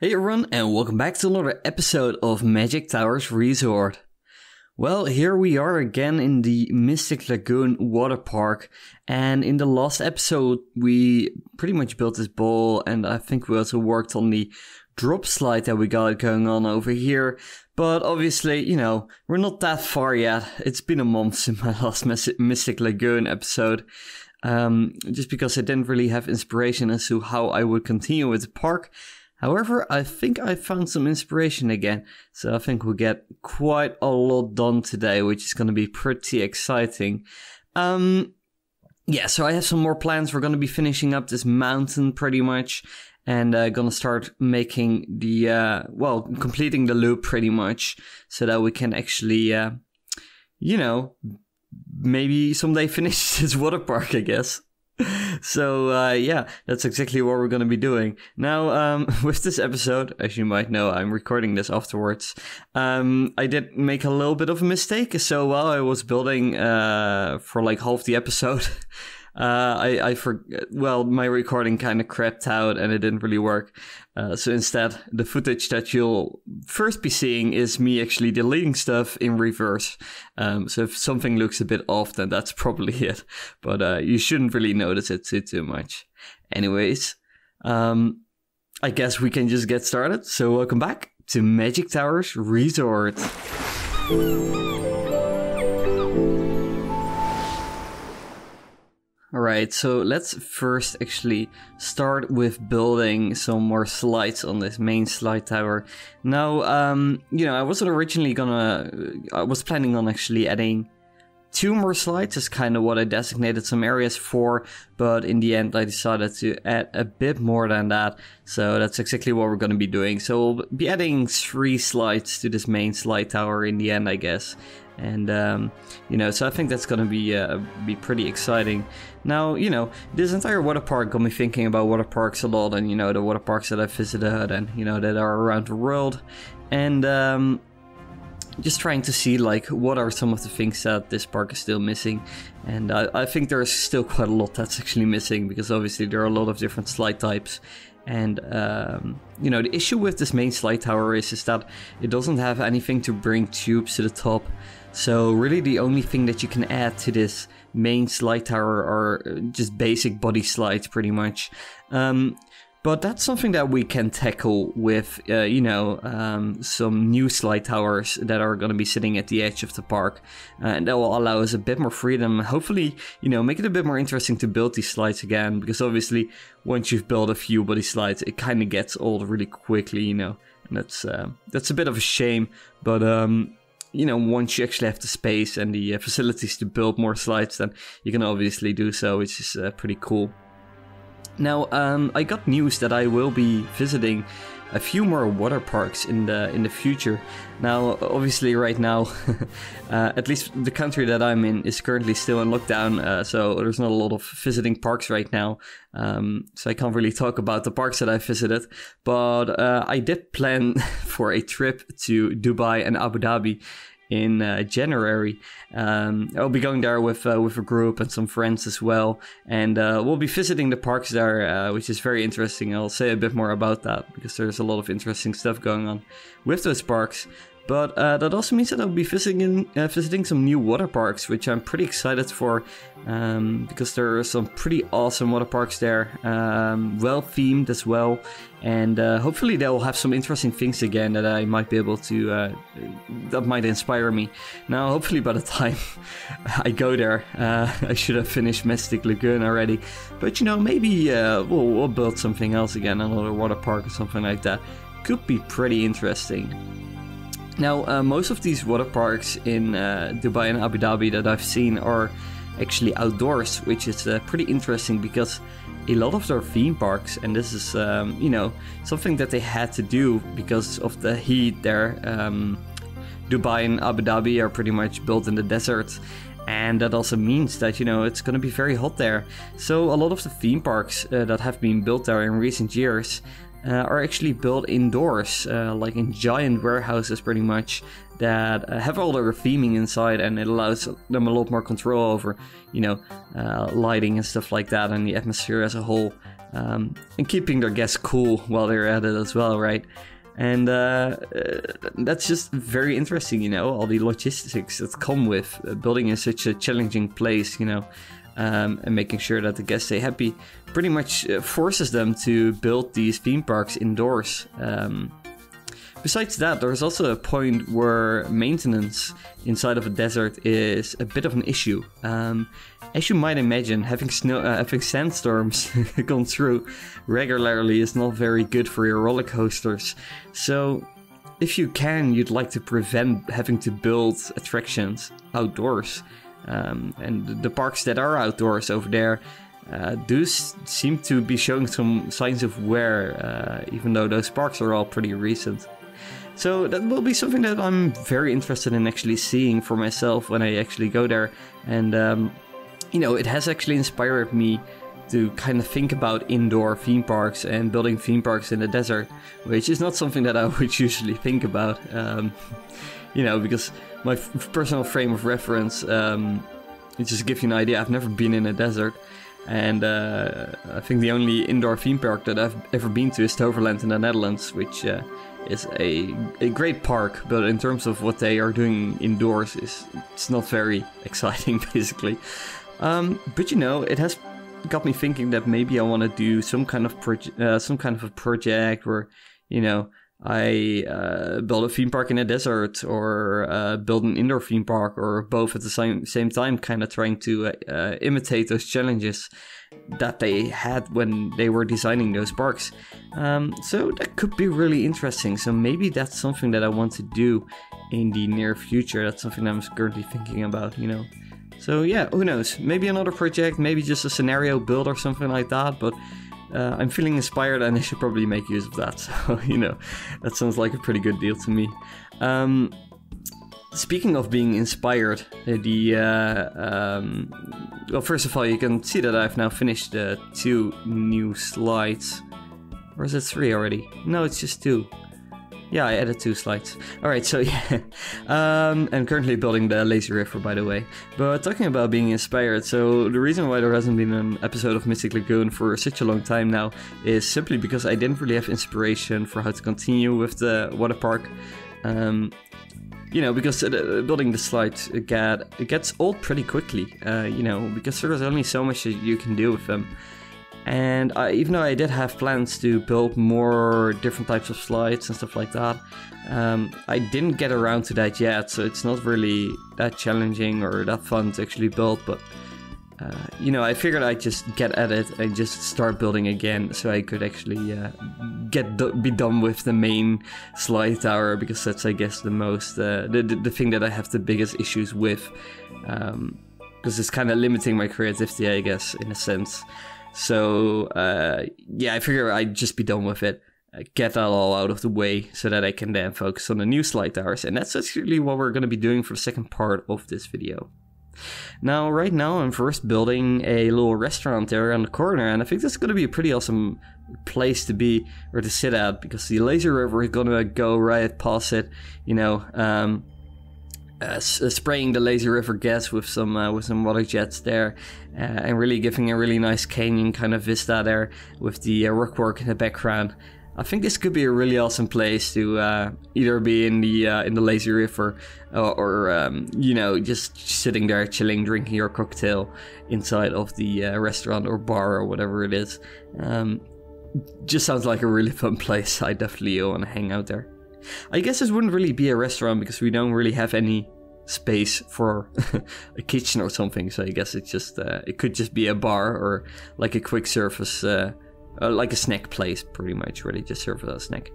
Hey everyone, and welcome back to another episode of Magic Towers Resort. Well, here we are again in the Mystic Lagoon water park, and in the last episode we pretty much built this bowl, and I think we also worked on the drop slide that we got going on over here. But obviously, you know, we're not that far yet. It's been a month since my last Mystic Lagoon episode. Just because I didn't really have inspiration as to how I would continue with the park. However, I think I found some inspiration again, so I think we'll get quite a lot done today, which is going to be pretty exciting. Yeah, so I have some more plans. We're going to be finishing up this mountain pretty much, and going to start making the, completing the loop pretty much, so that we can actually, you know, maybe someday finish this water park, I guess. So, yeah, that's exactly what we're going to be doing. Now, with this episode, as you might know, I'm recording this afterwards. I did make a little bit of a mistake. So while I was building for like half the episode, my recording kind of crapped out and it didn't really work. So instead, the footage that you'll first be seeing is me actually deleting stuff in reverse. So if something looks a bit off, then that's probably it. But you shouldn't really notice it too much. Anyways, I guess we can just get started. So welcome back to Magic Towers Resort. Alright, so let's first actually start with building some more slides on this main slide tower. Now, you know, I was planning on actually adding 2 more slides, is kind of what I designated some areas for, but in the end I decided to add a bit more than that, so that's exactly what we're going to be doing. So we'll be adding 3 slides to this main slide tower in the end, I guess. And, you know, so I think that's going to be pretty exciting. Now, you know, this entire water park got me thinking about water parks a lot, and, you know, the water parks that I've visited and, you know, that are around the world. And, just trying to see, like, what are some of the things that this park is still missing. And I think there's still quite a lot that's actually missing, because obviously there are a lot of different slide types. And, you know, the issue with this main slide tower is that it doesn't have anything to bring tubes to the top. So really the only thing that you can add to this main slide tower are just basic body slides pretty much. But that's something that we can tackle with, you know, some new slide towers that are going to be sitting at the edge of the park. And that will allow us a bit more freedom. Hopefully, you know, make it a bit more interesting to build these slides again. Because obviously, once you've built a few body slides, it kind of gets old really quickly, you know. And that's a bit of a shame. But, you know, once you actually have the space and the facilities to build more slides, then you can obviously do so, which is pretty cool. Now, I got news that I will be visiting a few more water parks in the future. Now, obviously, right now, at least the country that I'm in is currently still in lockdown, so there's not a lot of visiting parks right now. So I can't really talk about the parks that I visited, but I did plan for a trip to Dubai and Abu Dhabi in January. I'll be going there with a group and some friends as well, and we'll be visiting the parks there, which is very interesting. I'll say a bit more about that because there's a lot of interesting stuff going on with those parks. But that also means that I'll be visiting some new water parks, which I'm pretty excited for, because there are some pretty awesome water parks there, well themed as well, and hopefully they will have some interesting things again that I might be able to, that might inspire me. Now, hopefully by the time I go there, I should have finished Mystic Lagoon already, but you know, maybe we'll build something else again, another water park or something like that. Could be pretty interesting. Now, most of these water parks in Dubai and Abu Dhabi that I've seen are actually outdoors, which is pretty interesting because a lot of their theme parks, and this is, you know, something that they had to do because of the heat there. Dubai and Abu Dhabi are pretty much built in the desert, and that also means that, you know, it's going to be very hot there. So a lot of the theme parks that have been built there in recent years are actually built indoors, like in giant warehouses pretty much, that have all their theming inside, and it allows them a lot more control over, you know, lighting and stuff like that, and the atmosphere as a whole. and keeping their guests cool while they're at it as well, right? And that's just very interesting, you know, all the logistics that come with building in such a challenging place, you know, and making sure that the guests stay happy pretty much forces them to build these theme parks indoors. Besides that, there's also a point where maintenance inside of a desert is a bit of an issue. As you might imagine, having sandstorms come through regularly is not very good for your roller coasters. So, if you can, you'd like to prevent having to build attractions outdoors. And the parks that are outdoors over there do seem to be showing some signs of wear, even though those parks are all pretty recent. So that will be something that I'm very interested in actually seeing for myself when I actually go there. And, you know, it has actually inspired me to kind of think about indoor theme parks and building theme parks in the desert, which is not something that I would usually think about, you know, because my personal frame of reference, just to give you an idea, I've never been in a desert. And I think the only indoor theme park that I've ever been to is Toverland in the Netherlands, which is a great park, but in terms of what they are doing indoors, it's not very exciting, basically. But you know, it has got me thinking that maybe I want to do some kind of a project where, you know, I build a theme park in a desert, or build an indoor theme park, or both at the same time, kind of trying to imitate those challenges that they had when they were designing those parks. So that could be really interesting. So maybe that's something that I want to do in the near future. That's something I'm currently thinking about, you know. So yeah, who knows? Maybe another project, maybe just a scenario build or something like that, but I'm feeling inspired and I should probably make use of that. So, you know, that sounds like a pretty good deal to me. Speaking of being inspired, well, first of all, you can see that I've now finished 2 new slides. Or is it 3 already? No, it's just 2. Yeah, I added 2 slides. Alright, so yeah. I'm currently building the lazy river, by the way. But talking about being inspired, so the reason why there hasn't been an episode of Mystic Lagoon for such a long time now is simply because I didn't really have inspiration for how to continue with the water park. You know, because building the slides, it gets old pretty quickly, you know, because there's only so much that you can do with them. And even though I did have plans to build more different types of slides and stuff like that, I didn't get around to that yet, so it's not really that challenging or that fun to actually build, but you know, I figured I'd just get at it and just start building again so I could actually be done with the main slide tower, because that's, I guess, the most the thing that I have the biggest issues with, because it's kind of limiting my creativity, I guess, in a sense. So yeah, I figure I'd just be done with it, get that all out of the way so that I can then focus on the new slide towers, and that's actually what we're going to be doing for the second part of this video. Now, right now, I'm first building a little restaurant there on the corner, and I think that's going to be a pretty awesome place to be, or to sit at, because the lazy river is going to go right past it, you know, spraying the lazy river gas with some water jets there, and really giving a really nice canyon kind of vista there with the rockwork in the background. I think this could be a really awesome place to either be in the lazy river, or you know, just sitting there chilling, drinking your cocktail inside of the restaurant or bar or whatever it is. Just sounds like a really fun place. I definitely want to hang out there. I guess this wouldn't really be a restaurant because we don't really have any space for a kitchen or something. So I guess it's just it could just be a bar or like a quick service. Like a snack place, pretty much, where they just serve a snack.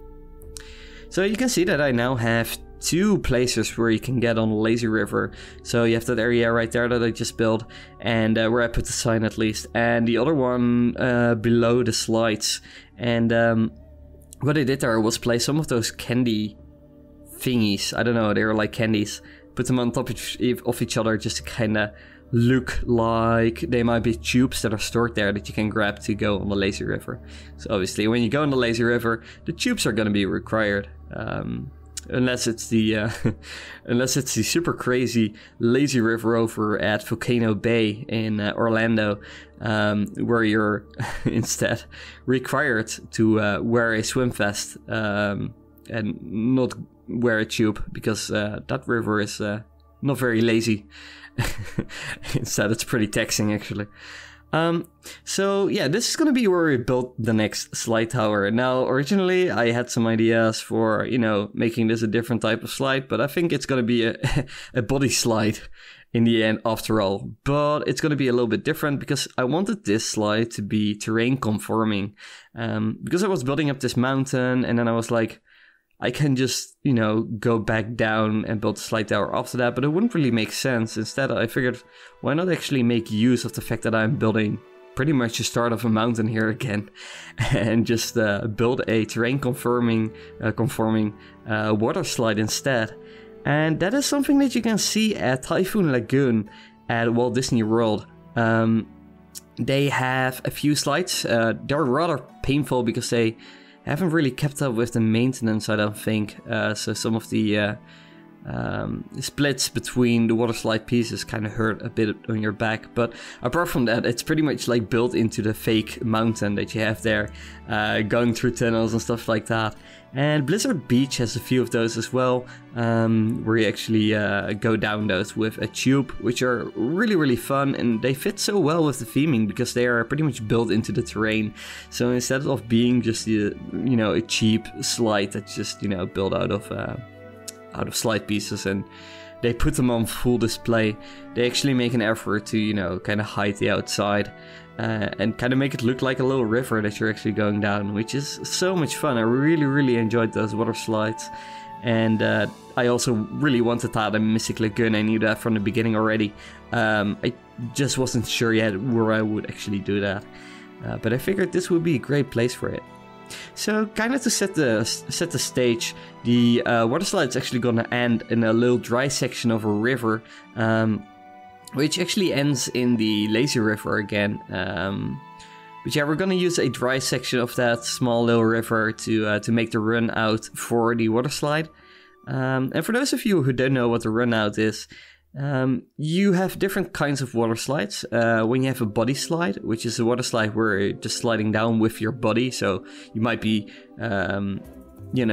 So you can see that I now have 2 places where you can get on the lazy river. So you have that area right there that I just built, and where I put the sign at least, and the other one below the slides. And what I did there was place some of those candy thingies. I don't know, they were like candies. Put them on top of each other just to kind of look like they might be tubes that are stored there that you can grab to go on the lazy river. So obviously when you go on the lazy river, the tubes are going to be required. unless it's the unless it's the super crazy lazy river over at Volcano Bay in Orlando, where you're instead required to wear a swim vest and not wear a tube, because that river is not very lazy. Instead, it's pretty taxing, actually. So yeah, this is gonna be where we built the next slide tower. Now, originally I had some ideas for, you know, making this a different type of slide, but I think it's gonna be a body slide in the end after all. But it's gonna be a little bit different because I wanted this slide to be terrain conforming. Because I was building up this mountain and then I was like, I can just, you know, go back down and build a slide tower after that, but it wouldn't really make sense. Instead, I figured, why not actually make use of the fact that I'm building pretty much the start of a mountain here again, and just build a terrain conforming water slide instead. And that is something that you can see at Typhoon Lagoon at Walt Disney World. They have a few slides. They're rather painful because they haven't really kept up with the maintenance, I don't think. So some of the splits between the water slide pieces kind of hurt a bit on your back. But apart from that, it's pretty much like built into the fake mountain that you have there, going through tunnels and stuff like that. And Blizzard Beach has a few of those as well, where you actually go down those with a tube, which are really, really fun, and they fit so well with the theming because they are pretty much built into the terrain. So instead of being just a cheap slide that's just, you know, built out of slide pieces and they put them on full display, they actually make an effort to, you know, kind of hide the outside. And kind of make it look like a little river that you're actually going down, which is so much fun. I really, really enjoyed those water slides. And I also really wanted that in Mystic Lagoon. I knew that from the beginning already. I just wasn't sure yet where I would actually do that. But I figured this would be a great place for it. So kind of to set the stage, the water slide is actually going to end in a little dry section of a river, which actually ends in the lazy river again. But yeah, we're gonna use a dry section of that small little river to make the run out for the water slide. And for those of you who don't know what the run out is, you have different kinds of water slides. When you have a body slide, which is a water slide where you're just sliding down with your body, so you might be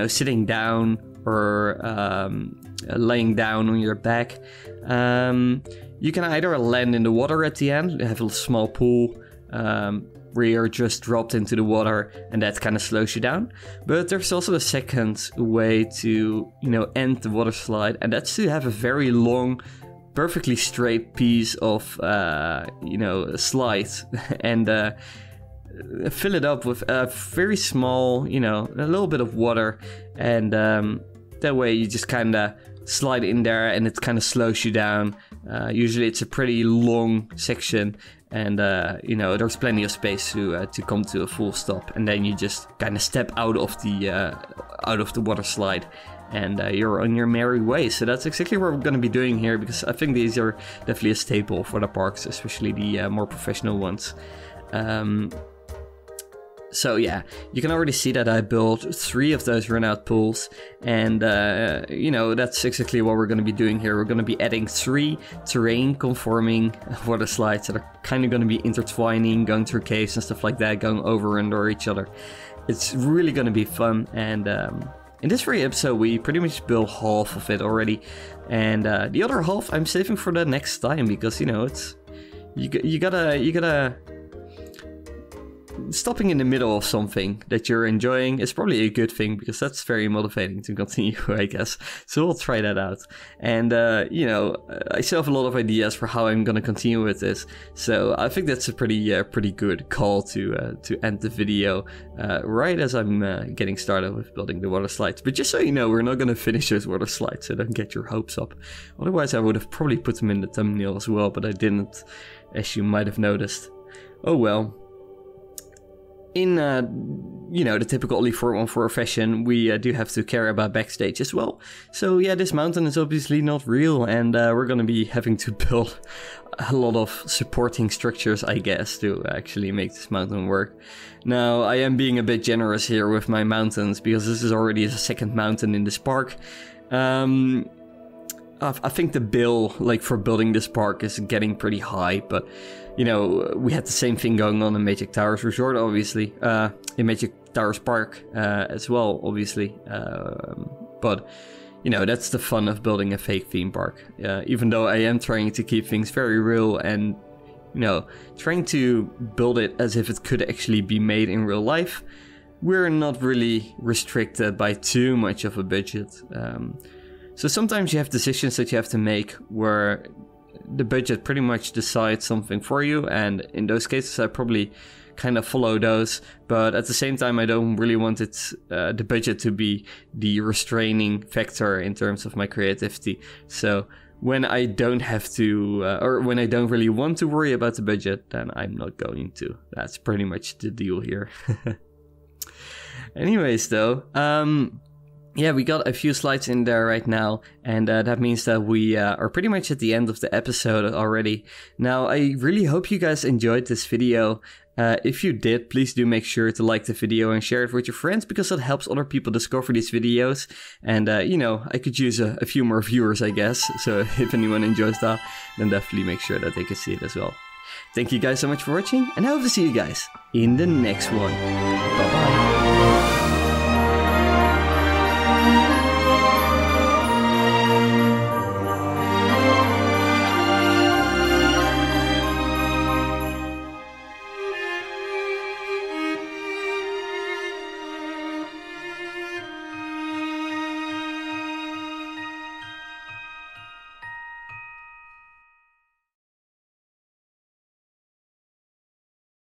sitting down or laying down on your back. You can either land in the water at the end, have a small pool where you're just dropped into the water, and that kind of slows you down. But there's also a second way to, end the water slide, and that's to have a very long, perfectly straight piece of, slide, and fill it up with a very small, a little bit of water, and that way you just kind of slide in there, and it kind of slows you down. Usually it's a pretty long section, and there's plenty of space to come to a full stop, and then you just kind of step out of the water slide, and you're on your merry way. So that's exactly what we're going to be doing here, because I think these are definitely a staple for the parks, especially the more professional ones. So yeah, you can already see that I built 3 of those run-out pools, and that's exactly what we're going to be doing here. We're going to be adding 3 terrain-conforming water slides that are kind of going to be intertwining, going through caves and stuff like that, going over and under each other. It's really going to be fun, and in this very episode we pretty much built half of it already, and the other half I'm saving for the next time, because it's you gotta stopping in the middle of something that you're enjoying is probably a good thing, because that's very motivating to continue, I guess. So we'll try that out. And, I still have a lot of ideas for how I'm going to continue with this. So I think that's a pretty good call to end the video right as I'm getting started with building the water slides. But just so you know, we're not going to finish those water slides, so don't get your hopes up. Otherwise, I would have probably put them in the thumbnail as well, but I didn't, as you might have noticed. Oh well. In, the typical Ollie 414 fashion, we do have to care about backstage as well. So yeah, this mountain is obviously not real, and we're going to be having to build a lot of supporting structures, I guess, to actually make this mountain work. Now, I am being a bit generous here with my mountains, because this is already the second mountain in this park. I think the bill, like, for building this park is getting pretty high, but, you know, we had the same thing going on in Magic Towers Resort, obviously, in Magic Towers Park as well, obviously, but, you know, that's the fun of building a fake theme park, even though I am trying to keep things very real and, you know, trying to build it as if it could actually be made in real life. We're not really restricted by too much of a budget. So sometimes you have decisions that you have to make where the budget pretty much decides something for you, and in those cases I probably kind of follow those, but at the same time I don't really want the budget to be the restraining factor in terms of my creativity. So when I don't have to, or when I don't really want to worry about the budget, then I'm not going to. That's pretty much the deal here. Anyways though, yeah, we got a few slides in there right now, and that means that we are pretty much at the end of the episode already. Now, I really hope you guys enjoyed this video. If you did, please do make sure to like the video and share it with your friends, because that helps other people discover these videos. And, you know, I could use a few more viewers, I guess. So if anyone enjoys that, then definitely make sure that they can see it as well. Thank you guys so much for watching, and I hope to see you guys in the next one. Bye-bye.